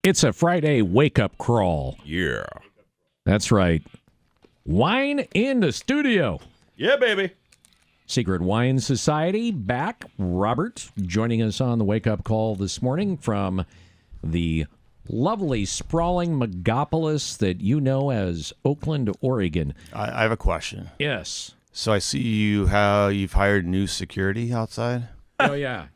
It's a Friday wake-up crawl. Yeah. That's right. Wine in the studio. Yeah, baby. Secret Wine Society back. Robert joining us on the wake-up call this morning from the lovely, sprawling megapolis that you know as Oakland, Oregon. I have a question. Yes. So I see you've hired new security outside. Oh, yeah.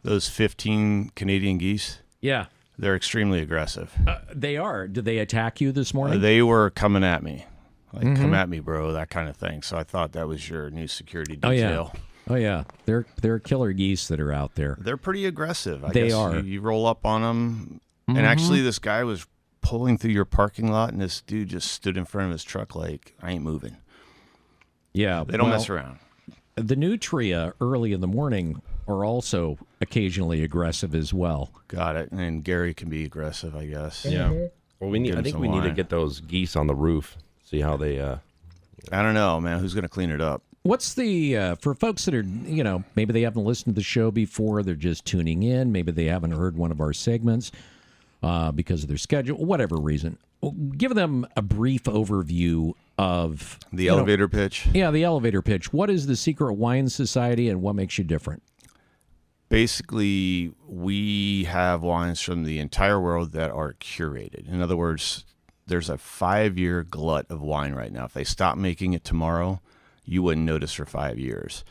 Those 15 Canadian geese, Yeah. they're extremely aggressive. They are. Did they attack you this morning? They were coming at me. Like, come at me, bro, that kind of thing. So I thought that was your new security detail. Oh, yeah. They're killer geese that are out there. They're pretty aggressive. I They guess are. You roll up on them. And actually, this guy was pulling through your parking lot, and this dude just stood in front of his truck like, I ain't moving. Yeah. They don't mess around. The nutria early in the morning are also occasionally aggressive as well. Got it. And Gary can be aggressive, I guess. Yeah. Well, Get I him think some we need to wine. get those geese on the roof. See how they. I don't know, man. Who's going to clean it up? What's the, for folks that are, maybe they haven't listened to the show before, they're just tuning in, maybe they haven't heard one of our segments because of their schedule, whatever reason, give them a brief overview of The elevator pitch? Yeah, the elevator pitch. What is the Secret Wine Society and what makes you different? Basically, we have wines from the entire world that are curated. In other words, there's a 5-year glut of wine right now. If they stop making it tomorrow, you wouldn't notice for 5 years.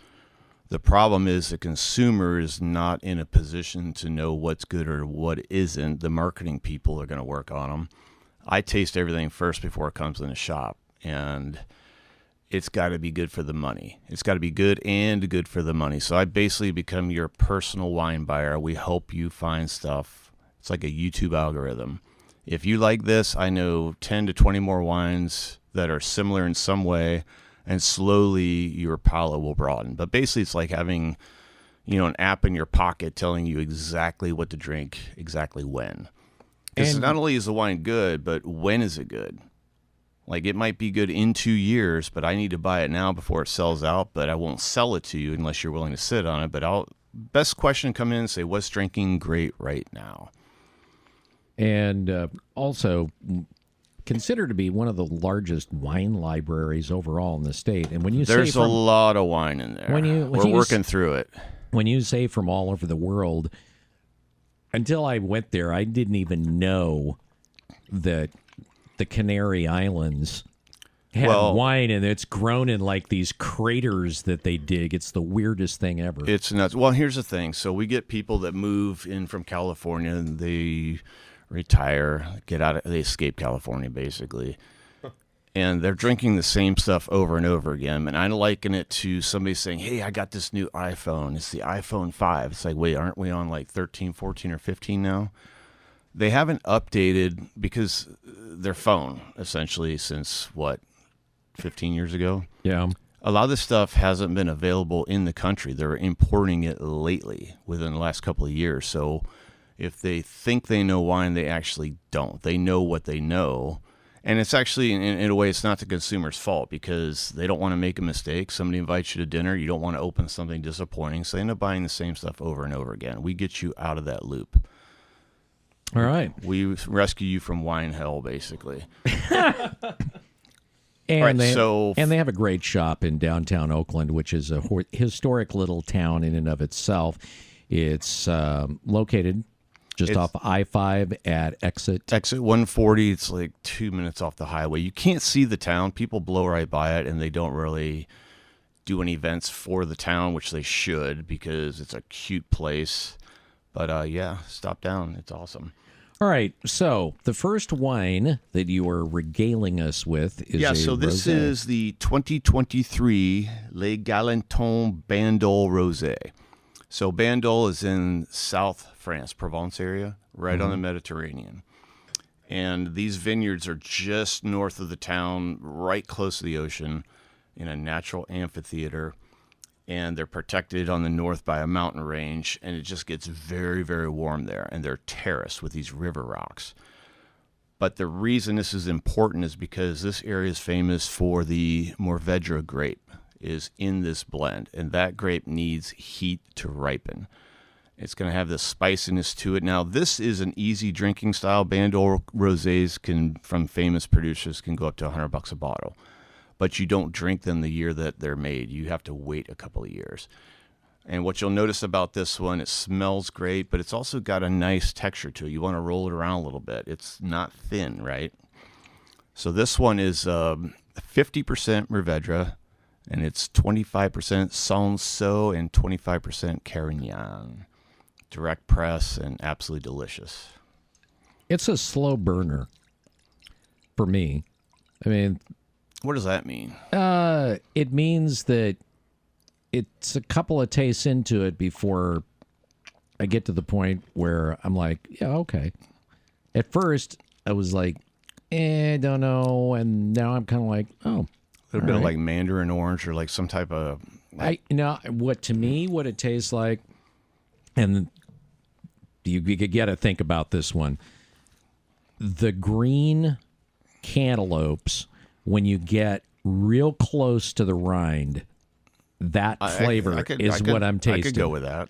The problem is the consumer is not in a position to know what's good or what isn't. The marketing people are going to work on them. I taste everything first before it comes in the shop, and it's got to be good for the money. It's got to be good and good for the money. So I basically become your personal wine buyer. We help you find stuff. It's like a YouTube algorithm. If you like this, I know 10 to 20 more wines that are similar in some way, and slowly your palate will broaden. But basically, it's like having, an app in your pocket telling you exactly what to drink, exactly when. Because not only is the wine good, but when is it good? Like, it might be good in 2 years, but I need to buy it now before it sells out, but I won't sell it to you unless you're willing to sit on it. But best question, come in and say, what's drinking great right now? And also considered to be one of the largest wine libraries overall in the state. And when you There's say from, a lot of wine in there. We're working through it. When you say from all over the world, until I went there, I didn't even know that the Canary Islands had wine, and it's grown in like these craters that they dig. It's the weirdest thing ever. It's nuts. Well, here's the thing. So we get people that move in from California, and they retire, they escape California basically, and they're drinking the same stuff over and over again. And I liken it to somebody saying, hey, I got this new iPhone. It's the iPhone 5. It's like, wait, aren't we on like 13, 14, or 15 now? They haven't updated because their phone, essentially, since, 15 years ago? Yeah. A lot of this stuff hasn't been available in the country. They're importing it lately within the last couple of years. So if they think they know wine, they actually don't. They know what they know. And it's actually, in a way, it's not the consumer's fault because they don't want to make a mistake. Somebody invites you to dinner. You don't want to open something disappointing. So they end up buying the same stuff over and over again. We get you out of that loop. All right. We rescue you from wine hell, basically. And they have a great shop in downtown Oakland, which is a historic little town in and of itself. It's located just off I-5 at exit 140. It's like 2 minutes off the highway. You can't see the town. People blow right by it, and they don't really do any events for the town, which they should because it's a cute place. But yeah, stop down. It's awesome. All right, so the first wine that you are regaling us with is this is the 2023 Le Galantin Bandol Rosé. So Bandol is in South France, Provence area, right on the Mediterranean. And these vineyards are just north of the town, right close to the ocean, in a natural amphitheater. And they're protected on the north by a mountain range, and it just gets very, very warm there. And they're terraced with these river rocks. But the reason this is important is because this area is famous for the Mourvèdre grape is in this blend, and that grape needs heat to ripen. It's going to have this spiciness to it. Now, this is an easy drinking style. Bandol Rosés from famous producers can go up to $100 a bottle. But you don't drink them the year that they're made. You have to wait a couple of years. And what you'll notice about this one, it smells great, but it's also got a nice texture to it. You want to roll it around a little bit. It's not thin, right? So this one is 50% Mourvèdre, and it's 25% Sanso and 25% Carignan. Direct press and absolutely delicious. It's a slow burner for me. I mean, what does that mean? It means that it's a couple of tastes into it before I get to the point where I'm like, yeah, okay. At first, I was like, don't know, and now I'm kind of like, oh, a little bit of like mandarin orange or like some type of. What it tastes like, and you got to think about this one. The green cantaloupes, when you get real close to the rind, that flavor is what I'm tasting. I could go with that.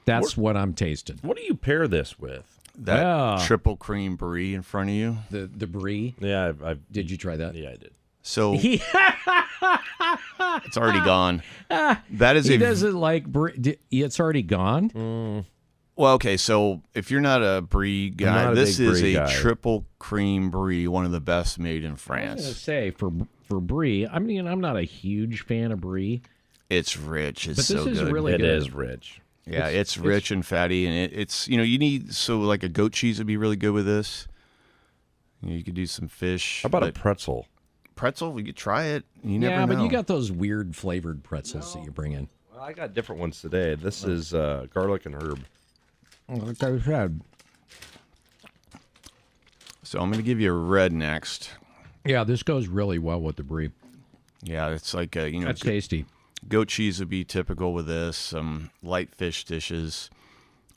That's what I'm tasting. What do you pair this with? That triple cream brie in front of you. The brie? Yeah. Did you try that? Yeah, I did. So it's already gone. That is he doesn't like brie. It's already gone? Well, okay, so if you're not a brie guy, this is a triple cream brie, one of the best made in France. I was going to say, for brie, I mean, I'm not a huge fan of brie. It's rich. It's but so this is good. really good. It is rich. Yeah, it's rich and fatty, and it's you need like a goat cheese would be really good with this. You could do some fish. How about a pretzel? Pretzel, we could try it. You never know. Yeah, but you got those weird flavored pretzels that you bring in. Well, I got different ones today. This is garlic and herb. Like I said. So I'm going to give you a red next. Yeah, this goes really well with the brie. Yeah, it's like that's tasty. Goat cheese would be typical with this. Some light fish dishes.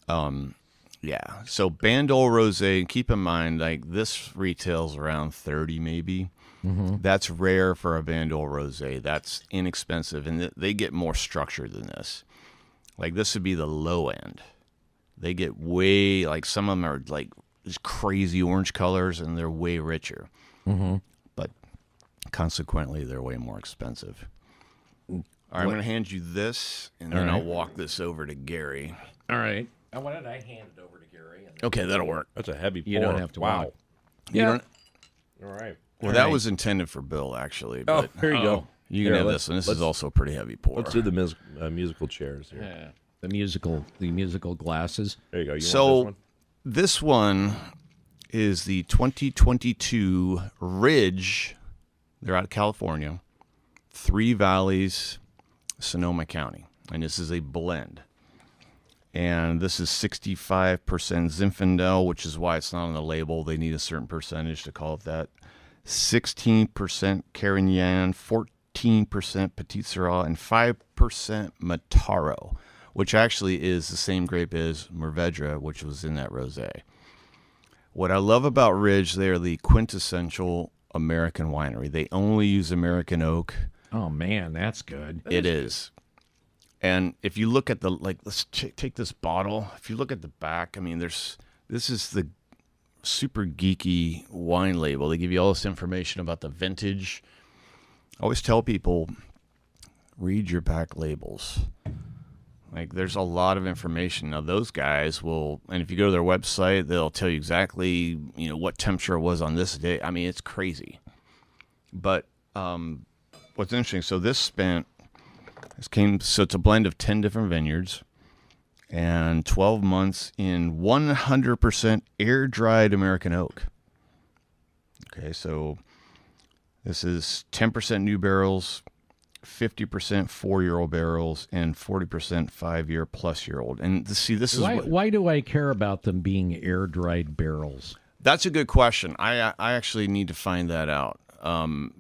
Yeah. So Bandol Rosé, and keep in mind, like this retails around 30 maybe. Mm-hmm. That's rare for a Bandol Rosé. That's inexpensive, and they get more structured than this. Like this would be the low end. They get way, like some of them are like these crazy orange colors, and they're way richer. Mm-hmm. But consequently, they're way more expensive. All right, I'm going to hand you this, and then I'll walk this over to Gary. All right. And why don't I hand it over to Gary? Okay, that'll work. That's a heavy pour. You don't have to. Wow. Yeah. All right. Well, that was intended for Bill, actually. But here you go. You can have this one. This is also a pretty heavy pour. Let's do the musical chairs here. Yeah. The musical glasses. There you go. So this one is the 2022 Ridge. They're out of California. Three Valleys, Sonoma County. And this is a blend. And this is 65% Zinfandel, which is why it's not on the label. They need a certain percentage to call it that. 16% Carignan, 14% Petit Syrah, and 5% Mataro, which actually is the same grape as Mourvèdre, which was in that rosé. What I love about Ridge, they're the quintessential American winery. They only use American oak. Oh, man, that's good. It is. And if you look at let's take this bottle. If you look at the back, I mean, this is the super geeky wine label. They give you all this information about the vintage. I always tell people, read your back labels. Like, there's a lot of information. Now, those guys will, and if you go to their website, they'll tell you exactly, what temperature it was on this day. I mean, it's crazy. But what's interesting, so it's a blend of 10 different vineyards and 12 months in 100% air-dried American oak. Okay, so this is 10% new barrels, 50% 4-year-old barrels, and 40% 5-year plus year old. And see, this is why do I care about them being air-dried barrels? That's a good question. I actually need to find that out.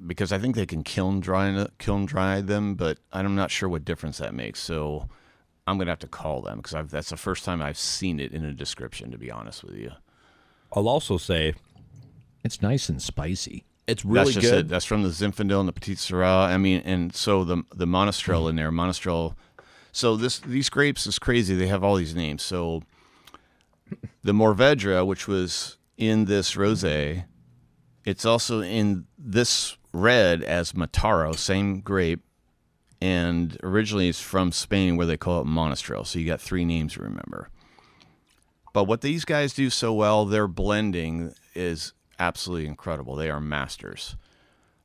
Because I think they can kiln dry them, but I'm not sure what difference that makes. So I'm gonna have to call them because that's the first time I've seen it in a description. To be honest with you, I'll also say it's nice and spicy. It's really good. That's from the Zinfandel and the Petit Syrah. I mean, and so the Monastrell in there. Monastrell So these grapes is crazy. They have all these names. So the Mourvèdre, which was in this rosé, it's also in this red as Mataro, same grape. And originally it's from Spain where they call it Monastrell. So you got 3 names to remember. But what these guys do so well, their blending is absolutely incredible. They are masters.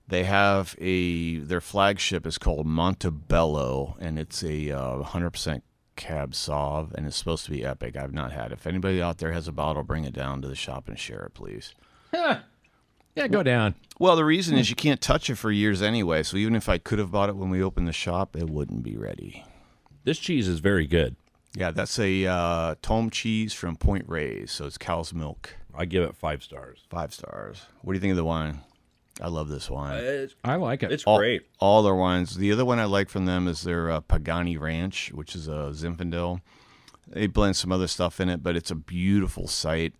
They have their flagship is called Montebello, and it's a 100% Cab Sauv, and it's supposed to be epic. I've not had it. If anybody out there has a bottle, bring it down to the shop and share it, please. Yeah, go down. Well, the reason is you can't touch it for years anyway, so even if I could have bought it when we opened the shop, it wouldn't be ready. This cheese is very good. Yeah, that's a Tome cheese from Point Reyes, so it's cow's milk. I give it 5 stars. 5 stars. What do you think of the wine? I love this wine. I like it. It's great. All their wines. The other one I like from them is their Pagani Ranch, which is a Zinfandel. They blend some other stuff in it, but it's a beautiful site,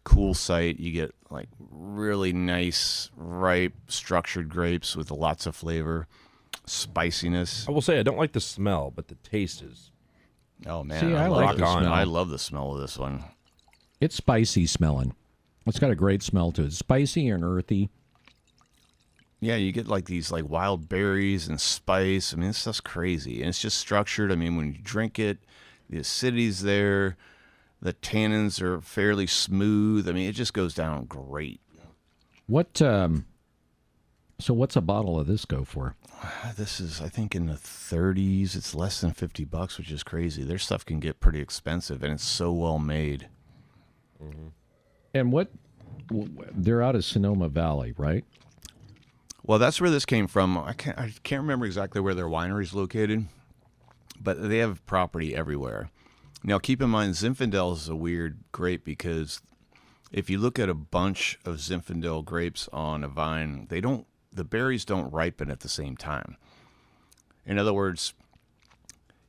cool site. You get like really nice, ripe, structured grapes with lots of flavor, spiciness. I will say I don't like the smell, but the taste is. Oh man, See, I like the smell. I love the smell of this one. It's spicy smelling. It's got a great smell to it. Spicy and earthy. Yeah, you get like these like wild berries and spice. I mean, this stuff's crazy. And it's just structured. I mean, when you drink it, the acidity's there. The tannins are fairly smooth. I mean, it just goes down great. What? So what's a bottle of this go for? This is, I think, in the 30s. It's less than $50, which is crazy. Their stuff can get pretty expensive, and it's so well made. Mm-hmm. And what? They're out of Sonoma Valley, right? Well, that's where this came from. I can't remember exactly where their winery is located, but they have property everywhere. Now, keep in mind, Zinfandel is a weird grape because if you look at a bunch of Zinfandel grapes on a vine, the berries don't ripen at the same time. In other words,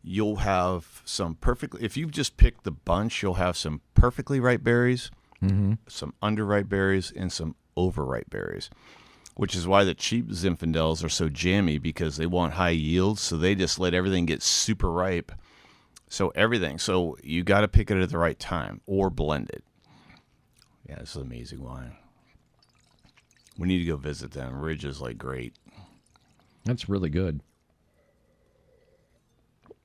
you'll have some if you just pick the bunch, you'll have some perfectly ripe berries, some underripe berries, and some overripe berries, which is why the cheap Zinfandels are so jammy because they want high yields, so they just let everything get super ripe. So you got to pick it at the right time or blend it. Yeah, this is an amazing wine. We need to go visit them. Ridge is like great. That's really good.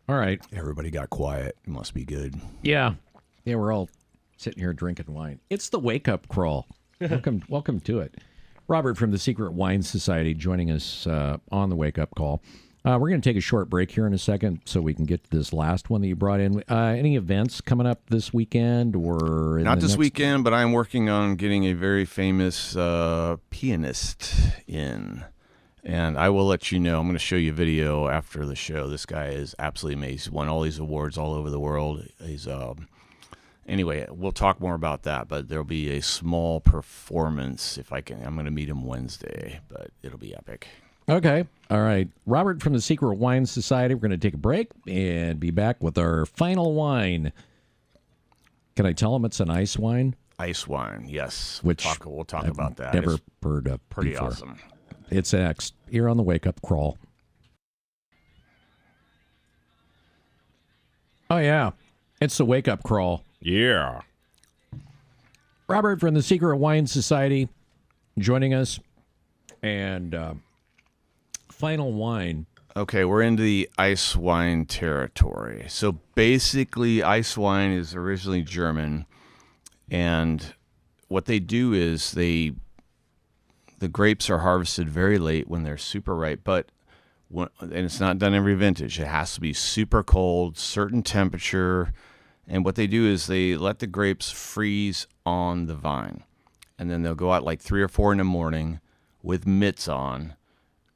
All right. Everybody got quiet. It must be good. Yeah. Yeah, we're all sitting here drinking wine. It's the Wake Up Crawl. Welcome to it. Robert from the Secret Wine Society joining us on the Wake Up Call. We're going to take a short break here in a second so we can get to this last one that you brought in. Any events coming up this weekend or not this weekend, but I'm working on getting a very famous pianist in, and I will let you know. I'm going to show you a video after the show. This guy is absolutely amazing. He's won all these awards all over the world. He's anyway, we'll talk more about that, but there'll be a small performance if I can. I'm going to meet him Wednesday, but it'll be epic. Okay. All right. Robert from the Secret Wine Society. We're going to take a break and be back with our final wine. Can I tell him it's an ice wine? Ice wine, yes. Which we'll talk about that. Never it's heard of pretty before. Awesome. It's next here on the Wake Up Crawl. Oh, yeah. It's the Wake Up Crawl. Yeah. Robert from the Secret Wine Society joining us. And final wine. Okay, we're into the ice wine territory. So basically, ice wine is originally German. And what they do is the grapes are harvested very late when they're super ripe. And it's not done every vintage. It has to be super cold, certain temperature. And what they do is they let the grapes freeze on the vine. And then they'll go out like 3 or 4 in the morning with mitts on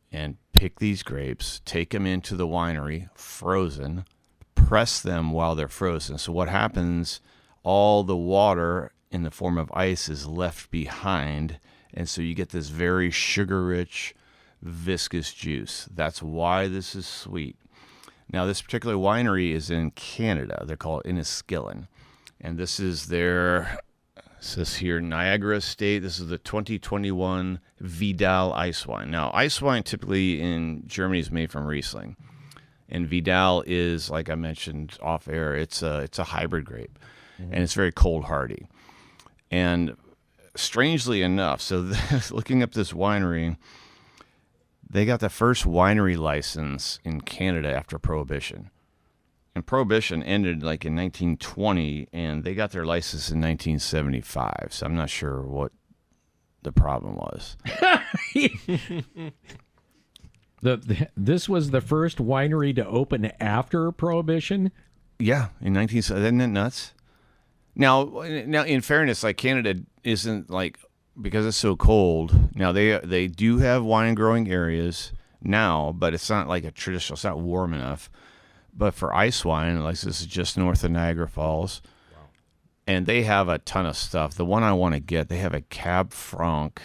and pick these grapes, take them into the winery, frozen, press them while they're frozen. So what happens, all the water in the form of ice is left behind, and so you get this very sugar-rich, viscous juice. That's why this is sweet. Now, this particular winery is in Canada. They're called Inniskillin, and this is their... It says here, Niagara State. This is the 2021 Vidal ice wine. Now, ice wine typically in Germany is made from Riesling. And Vidal is, like I mentioned off air, it's a hybrid grape, and it's very cold hardy. And strangely enough, so looking up this winery, they got the first winery license in Canada after Prohibition. And Prohibition ended like in 1920, and they got their license in 1975. So I'm not sure what the problem was. This was the first winery to open after Prohibition? Yeah, in 1970. Isn't that nuts? Now, in fairness, like Canada isn't like, because it's so cold. Now they do have wine growing areas now, but it's not like a traditional. It's not warm enough. But for ice wine, like this is just north of Niagara Falls, and they have a ton of stuff. The one I want to get, they have a Cab Franc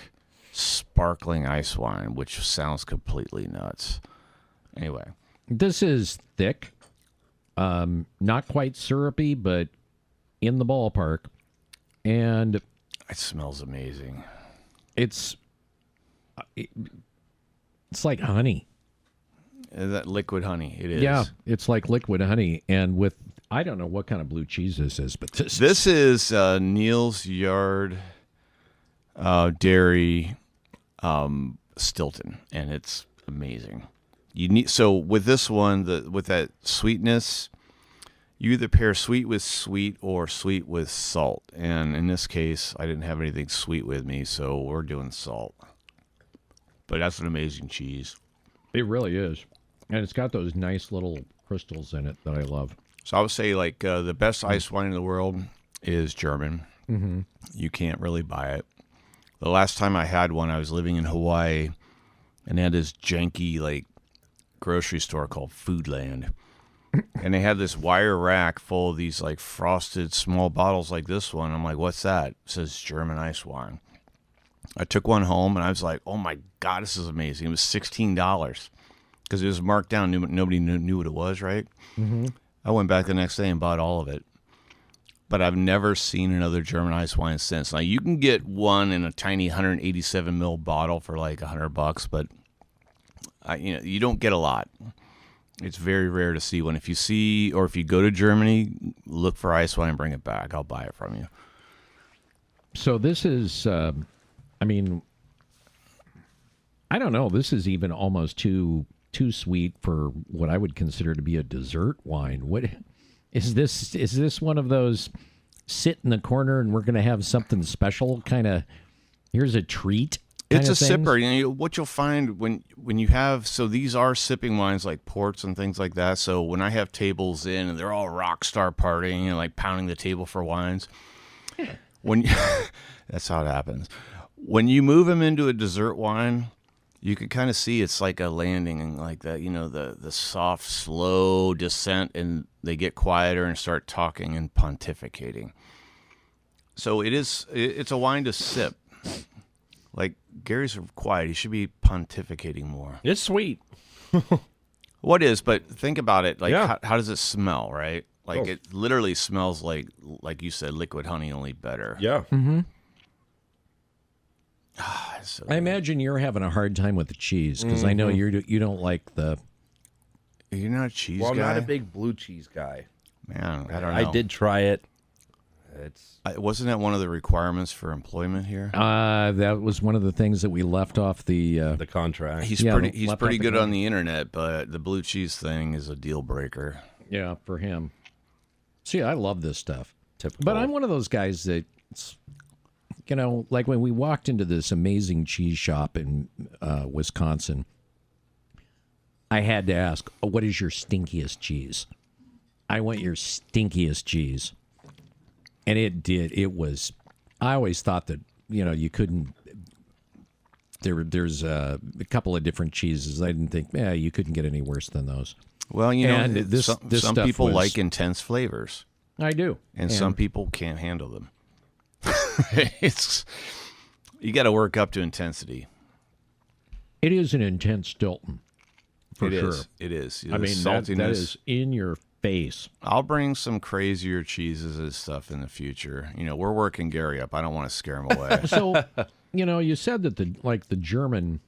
sparkling ice wine, which sounds completely nuts. Anyway, this is thick, not quite syrupy, but in the ballpark, and it smells amazing. It's like honey. That liquid honey, it is. Yeah, it's like liquid honey, and with I don't know what kind of blue cheese this is, but this is Neil's Yard Dairy Stilton, and it's amazing. So with this one, with that sweetness, you either pair sweet with sweet or sweet with salt. And in this case, I didn't have anything sweet with me, so we're doing salt. But that's an amazing cheese. It really is. And it's got those nice little crystals in it that I love. So I would say like the best ice wine in the world is German. Mm-hmm. You can't really buy it. The last time I had one, I was living in Hawaii, and they had this janky like grocery store called Foodland. And they had this wire rack full of these like frosted small bottles like this one. I'm like, what's that? It says German ice wine. I took one home and I was like, oh my God, this is amazing. It was $16 because it was marked down. Nobody knew what it was, right? Mm-hmm. I went back the next day and bought all of it. But I've never seen another German ice wine since. Now, you can get one in a tiny 187 ml bottle for like $100, but you don't get a lot. It's very rare to see one. If you see, or if you go to Germany, look for ice wine and bring it back. I'll buy it from you. So this is, I don't know. This is even almost too sweet for what I would consider to be a dessert wine. What is this? Is this one of those sit in the corner and we're going to have something special kind of? Here's a treat. It's a sipper. What you'll find when you have, so these are sipping wines like ports and things like that. So when I have tables in and they're all rock star partying and like pounding the table for wines, that's how it happens. When you move them into a dessert wine, you can kind of see it's like a landing and like that, the soft, slow descent, and they get quieter and start talking and pontificating. So it's a wine to sip. Like, Gary's quiet. He should be pontificating more. It's sweet. What is, but think about it. Like, how does it smell, right? Like, it literally smells like you said, liquid honey, only better. Yeah. Mm-hmm. So I imagine you're having a hard time with the cheese because I know you don't like the. You're not a cheese guy? guy? I'm not a big blue cheese guy. Man, I don't know. I did try it. Wasn't that one of the requirements for employment here? That was one of the things that we left off the contract. He's pretty good on the internet, but the blue cheese thing is a deal breaker. Yeah, for him. See, I love this stuff. Typical. But I'm one of those guys that, like when we walked into this amazing cheese shop in Wisconsin, I had to ask, what is your stinkiest cheese? I want your stinkiest cheese. And it was, I always thought that, you couldn't, there's a couple of different cheeses. I didn't think, you couldn't get any worse than those. Well, some people like intense flavors. I do. And some people can't handle them. You got to work up to intensity. It is an intense Stilton. For sure. It is. I mean, that is in your face. I'll bring some crazier cheeses and stuff in the future. We're working Gary up. I don't want to scare him away. So, you said that the German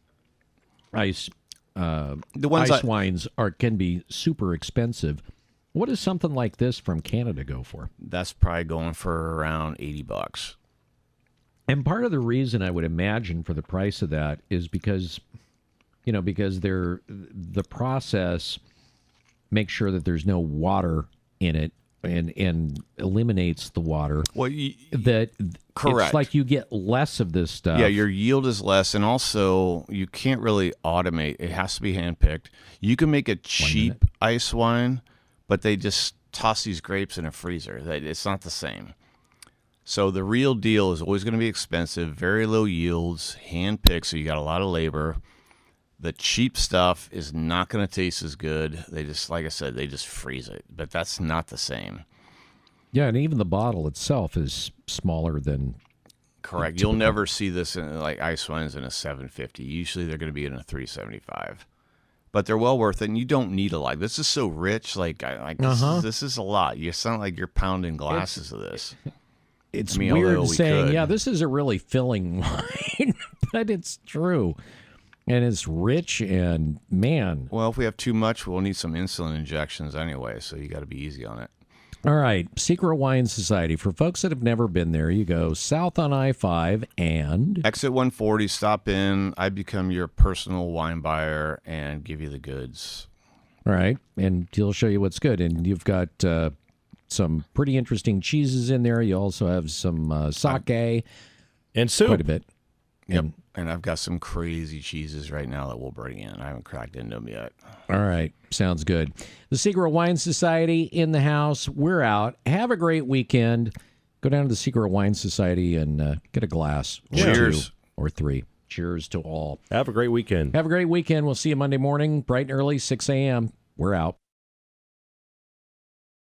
ice The ones ice wines can be super expensive. What does something like this from Canada go for? That's probably going for around $80. And part of the reason I would imagine for the price of that is because, because the process makes sure that there's no water in it and eliminates the water. Well, correct. It's like you get less of this stuff. Yeah, your yield is less, and also you can't really automate. It has to be handpicked. You can make a cheap ice wine, but they just toss these grapes in a freezer. It's not the same. So the real deal is always going to be expensive, very low yields, hand-picked, so you got a lot of labor. The cheap stuff is not going to taste as good. They just, like I said, they just freeze it, but that's not the same. Yeah, and even the bottle itself is smaller than... Correct. You'll never see this in like ice wines in a 750. Usually they're going to be in a 375. But they're well worth it, and you don't need a lot. This is so rich. This is a lot. You sound like you're pounding glasses of this. It's weird saying, yeah, this is a really filling wine, but it's true. And it's rich, and man. Well, if we have too much, we'll need some insulin injections anyway, so you got to be easy on it. All right, Secret Wine Society. For folks that have never been there, you go south on I-5 and... Exit 140, stop in. I become your personal wine buyer and give you the goods. All right, and he'll show you what's good. And you've got some pretty interesting cheeses in there. You also have some sake. And soup. Quite a bit. Yep. And I've got some crazy cheeses right now that we'll bring in. I haven't cracked into them yet. All right. Sounds good. The Secret Wine Society in the house. We're out. Have a great weekend. Go down to the Secret Wine Society and get a glass. Cheers. Or 3. Cheers to all. Have a great weekend. Have a great weekend. We'll see you Monday morning, bright and early, 6 a.m. We're out.